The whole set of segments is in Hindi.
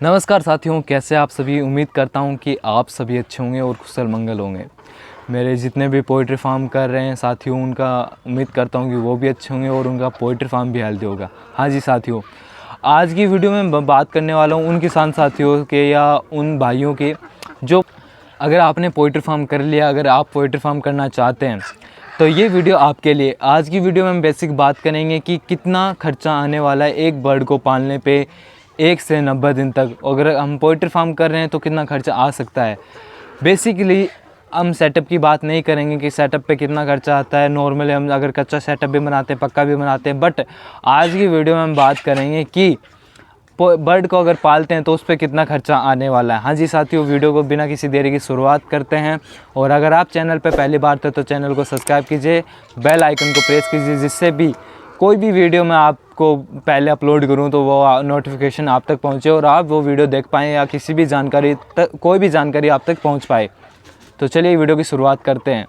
नमस्कार साथियों, कैसे आप सभी। उम्मीद करता हूं कि आप सभी अच्छे होंगे और कुशल मंगल होंगे। मेरे जितने भी पोइट्री फार्म कर रहे हैं साथियों, उनका उम्मीद करता हूं कि वो भी अच्छे होंगे और उनका पोइट्री फार्म भी हेल्दी होगा। हाँ जी साथियों, आज की वीडियो में बात करने वाला हूं उन किसान साथियों के या उन भाइयों के जो, अगर आपने पोइट्री फार्म कर लिया, अगर आप पोइट्री फार्म करना चाहते हैं तो ये वीडियो आपके लिए। आज की वीडियो में हम बेसिक बात करेंगे कि कितना खर्चा आने वाला है एक बर्ड को पालने पे 1 से 90 दिन तक। अगर हम पोइट्री फार्म कर रहे हैं तो कितना खर्चा आ सकता है। बेसिकली हम सेटअप की बात नहीं करेंगे कि सेटअप पे कितना खर्चा आता है। नॉर्मली हम अगर कच्चा सेटअप भी बनाते हैं, पक्का भी बनाते हैं, बट आज की वीडियो में हम बात करेंगे कि बर्ड को अगर पालते हैं तो उस पर कितना खर्चा आने वाला है। हाँ जी साथियों, वीडियो को बिना किसी देरी की शुरुआत करते हैं। और अगर आप चैनल पर पहली बार थे तो चैनल को सब्सक्राइब कीजिए, बेल आइकन को प्रेस कीजिए, जिससे भी कोई भी वीडियो मैं आपको पहले अपलोड करूं तो वो नोटिफिकेशन आप तक पहुंचे और आप वो वीडियो देख पाएँ या किसी भी जानकारी तक, कोई भी जानकारी आप तक पहुंच पाए। तो चलिए वीडियो की शुरुआत करते हैं।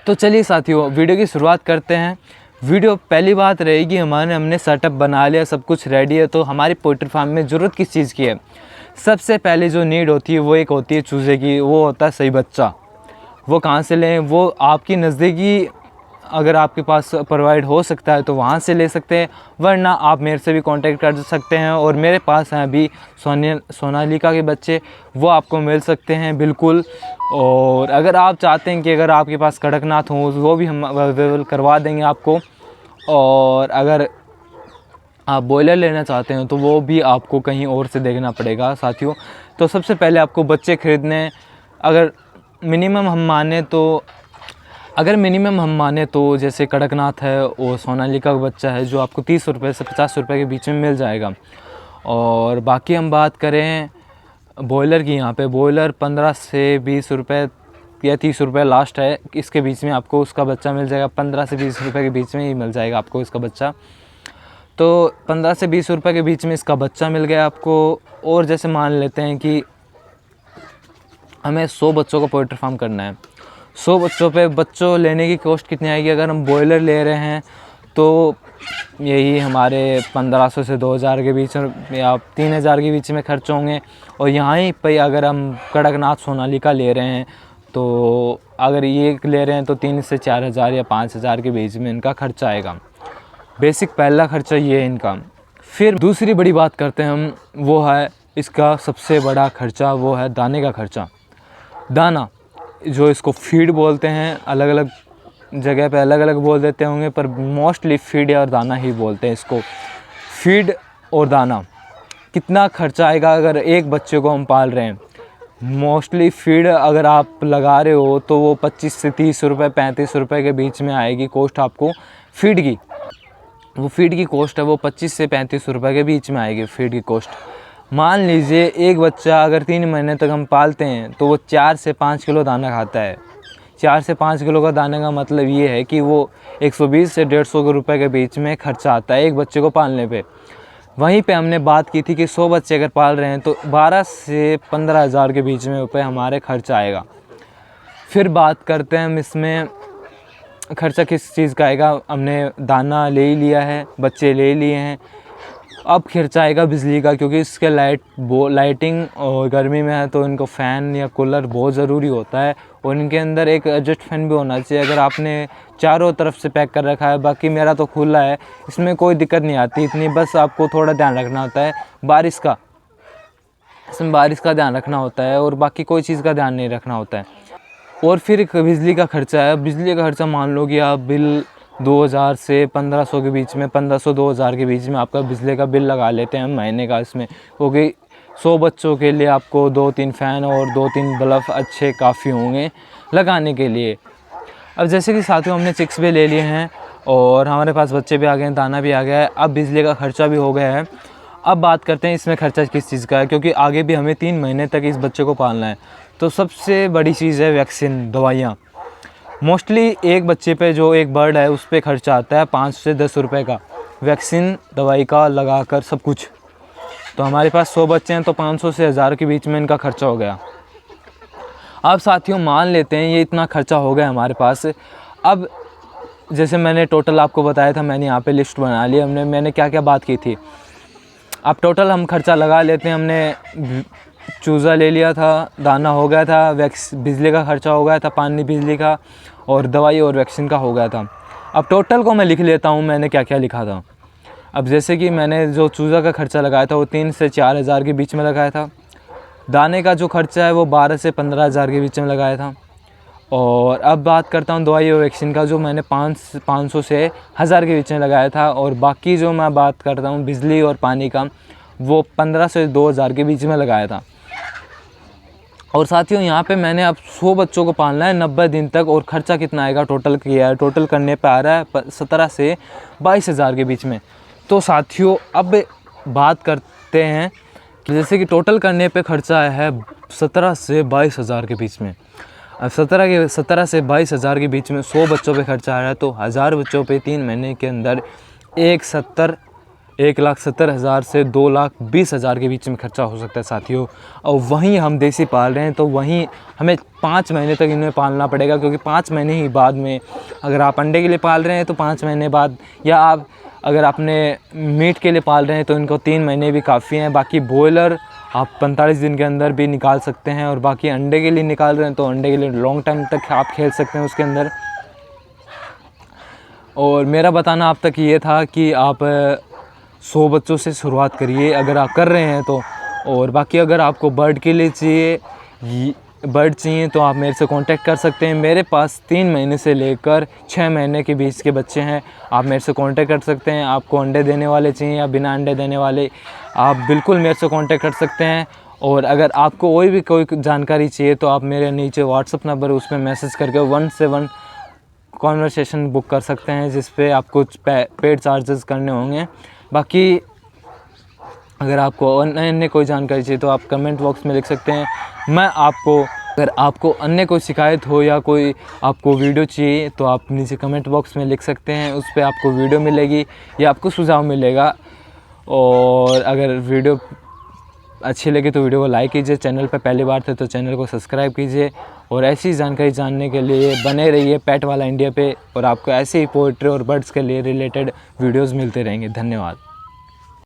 तो चलिए साथियों, वीडियो की शुरुआत करते हैं। वीडियो पहली बात रहेगी, हमने सेटअप बना लिया, सब कुछ रेडी है, तो हमारी पोल्ट्री फार्म में ज़रूरत किस चीज़ की है। सबसे पहले जो नीड होती है वो एक होती है चूज़े की, वो होता है सही बच्चा। वो कहाँ से लें? वो आपकी नज़दीकी अगर आपके पास प्रोवाइड हो सकता है तो वहाँ से ले सकते हैं, वरना आप मेरे से भी कांटेक्ट कर सकते हैं। और मेरे पास हैं अभी सोनालिका के बच्चे, वो आपको मिल सकते हैं बिल्कुल। और अगर आप चाहते हैं कि अगर आपके पास कड़कनाथ हो, वो भी हम अवेलेबल करवा देंगे आपको। और अगर आप बॉयलर लेना चाहते हैं तो वो भी आपको कहीं और से देखना पड़ेगा साथियों। तो सबसे पहले आपको बच्चे ख़रीदने, अगर मिनिमम हम माने तो जैसे कड़कनाथ है और सोनालिका का बच्चा है जो आपको 30 रुपये से 50 रुपये के बीच में मिल जाएगा। और बाकी हम बात करें बॉयलर की, यहाँ पे बॉयलर 15 से 20 रुपये या 30 रुपये लास्ट है, इसके बीच में आपको उसका बच्चा मिल जाएगा। 15 से 20 रुपये के बीच में ही मिल जाएगा आपको इसका बच्चा। तो 15 से 20 रुपये के बीच में इसका बच्चा मिल गया आपको। और जैसे मान लेते हैं कि हमें 100 बच्चों का पोल्ट्री फार्म करना है, 100 बच्चों पे बच्चों लेने की कॉस्ट कितनी आएगी? अगर हम बॉयलर ले रहे हैं तो यही हमारे 1500 से 2000 के बीच या 3000 के बीच में खर्च होंगे। और यहाँ पे अगर हम कड़कनाथ सोनालिका ले रहे हैं तो अगर ये ले रहे हैं तो 3 से 4000 या 5000 के बीच में इनका खर्चा आएगा। बेसिक पहला खर्चा ये है इनका। फिर दूसरी बड़ी बात करते हैं हम, वो है इसका सबसे बड़ा खर्चा, वो है दाने का खर्चा। दाना, जो इसको फीड बोलते हैं, अलग अलग जगह पे अलग अलग बोल देते होंगे, पर मोस्टली फीड और दाना ही बोलते हैं इसको। फीड और दाना कितना खर्चा आएगा अगर एक बच्चे को हम पाल रहे हैं? मोस्टली फीड अगर आप लगा रहे हो तो वो 25 से 30 रुपये 35 रुपये के बीच में आएगी कॉस्ट आपको फीड की। वो फीड की कॉस्ट है, वो 25 से 35 रुपये के बीच में आएगी फीड की कॉस्ट। मान लीजिए एक बच्चा अगर 3 महीने तक हम पालते हैं तो वो 4 से 5 किलो दाना खाता है। 4 से 5 किलो का दाने का मतलब ये है कि वो 120 से 150 रुपये के बीच में खर्चा आता है एक बच्चे को पालने पे। वहीं पे हमने बात की थी कि 100 बच्चे अगर पाल रहे हैं तो 12 से 15 हज़ार के बीच में रुपये हमारे खर्चा आएगा। फिर बात करते हैं हम इसमें खर्चा किस चीज़ का आएगा। हमने दाना ले ही लिया है, बच्चे ले लिए हैं, अब खर्चा आएगा बिजली का, क्योंकि इसके लाइटिंग और गर्मी में है तो इनको फ़ैन या कूलर बहुत ज़रूरी होता है। और इनके अंदर एक एडजस्ट फैन भी होना चाहिए। अगर आपने चारों तरफ से पैक कर रखा है, बाकी मेरा तो खुला है, इसमें कोई दिक्कत नहीं आती इतनी, बस आपको थोड़ा ध्यान रखना होता है बारिश का, इसमें बारिश का ध्यान रखना होता है और बाकी कोई चीज़ का ध्यान नहीं रखना होता है। और फिर एक बिजली का खर्चा है। बिजली का खर्चा मान लो कि आप बिल 2000 से 1500 के बीच में, 1500-2000 के बीच में आपका बिजली का बिल लगा लेते हैं महीने का इसमें, क्योंकि 100 बच्चों के लिए आपको 2-3 फ़ैन और 2-3 बल्ब अच्छे काफ़ी होंगे लगाने के लिए। अब जैसे कि साथियों हमने चिक्स भी ले लिए हैं और हमारे पास बच्चे भी आ गए हैं, दाना भी आ गया है, अब बिजली का खर्चा भी हो गया है। अब बात करते हैं इसमें खर्चा किस चीज़ का है, क्योंकि आगे भी हमें 3 महीने तक इस बच्चे को पालना है। तो सबसे बड़ी चीज़ है वैक्सीन, दवाइयाँ। मोस्टली एक बच्चे पे जो एक बर्ड है उस पर खर्चा आता है 5 से 10 रुपये का, वैक्सीन दवाई का लगा कर सब कुछ। तो हमारे पास 100 बच्चे हैं तो 500 से 1000 के बीच में इनका खर्चा हो गया। अब साथियों मान लेते हैं ये इतना खर्चा हो गया हमारे पास। अब जैसे मैंने टोटल आपको बताया था, मैंने यहाँ पे लिस्ट बना ली। मैंने क्या क्या बात की थी। अब टोटल हम खर्चा लगा लेते हैं। हमने चूज़ा ले लिया था, दाना हो गया था, बिजली का खर्चा हो गया था, पानी बिजली का, और दवाई और वैक्सीन का हो गया था। अब टोटल को मैं लिख लेता हूँ मैंने क्या क्या लिखा था। अब जैसे कि मैंने जो चूज़ा का खर्चा लगाया था वो 3 से 4 हज़ार के बीच में लगाया था। दाने का जो खर्चा है वो 12 से 15 हज़ार के बीच में लगाया था। और अब बात करता हूँ दवाई और वैक्सीन का, जो मैंने 500 से 1000 के बीच में लगाया था। और बाकी जो मैं बात करता हूँ बिजली और पानी का, वो 15 से 2000 के बीच में लगाया था। और साथियों यहाँ पे मैंने अब 100 बच्चों को पालना है 90 दिन तक, और ख़र्चा कितना आएगा टोटल किया है, टोटल करने पे आ रहा है 17 से 22 हज़ार के बीच में। तो साथियों अब बात करते हैं कि जैसे कि टोटल करने पे ख़र्चा आया है 17 से 22 हज़ार के बीच में। अब 17 से 22 हज़ार के बीच में 100 बच्चों पे खर्चा आ रहा है, तो 1000 बच्चों पे 3 महीने के अंदर 1,70,000 से 2,20,000 के बीच में खर्चा हो सकता है साथियों। और वहीं हम देसी पाल रहे हैं तो वहीं हमें 5 महीने तक इन्हें पालना पड़ेगा, क्योंकि 5 महीने ही बाद में, अगर आप अंडे के लिए पाल रहे हैं तो 5 महीने बाद, या आप अगर अपने मीट के लिए पाल रहे हैं तो इनको 3 महीने भी काफ़ी हैं। बाकी बॉयलर आप 45 दिन के अंदर भी निकाल सकते हैं, और बाकी अंडे के लिए निकाल रहे हैं तो अंडे के लिए लॉन्ग टाइम तक आप खेल सकते हैं उसके अंदर। और मेरा बताना आप तक ये था कि आप 100 बच्चों से शुरुआत करिए अगर आप कर रहे हैं तो। और बाकी अगर आपको बर्ड के लिए चाहिए तो आप मेरे से कांटेक्ट कर सकते हैं। मेरे पास 3 महीने से लेकर 6 महीने के बीच के बच्चे हैं, आप मेरे से कांटेक्ट कर सकते हैं। आपको अंडे देने वाले चाहिए या बिना अंडे देने वाले, आप बिल्कुल मेरे से कांटेक्ट कर सकते हैं। और अगर आपको कोई जानकारी चाहिए तो आप मेरे नीचे व्हाट्सअप नंबर उस पर मैसेज करके 1 से 1 कॉन्वर्सेशन बुक कर सकते हैं, जिस पे आपको पेड चार्जेस करने होंगे। बाकी अगर आपको अन्य कोई जानकारी चाहिए तो आप कमेंट बॉक्स में लिख सकते हैं। अगर आपको अन्य कोई शिकायत हो या कोई आपको वीडियो चाहिए तो आप नीचे कमेंट बॉक्स में लिख सकते हैं, उस पर आपको वीडियो मिलेगी या आपको सुझाव मिलेगा। और अगर वीडियो अच्छी लगी तो वीडियो को लाइक कीजिए, चैनल पर पहली बार थे तो चैनल को सब्सक्राइब कीजिए। और ऐसी जानकारी जानने के लिए बने रहिए पेट वाला इंडिया पे, और आपको ऐसे ही पोएट्री और बर्ड्स के लिए रिलेटेड वीडियोस मिलते रहेंगे। धन्यवाद।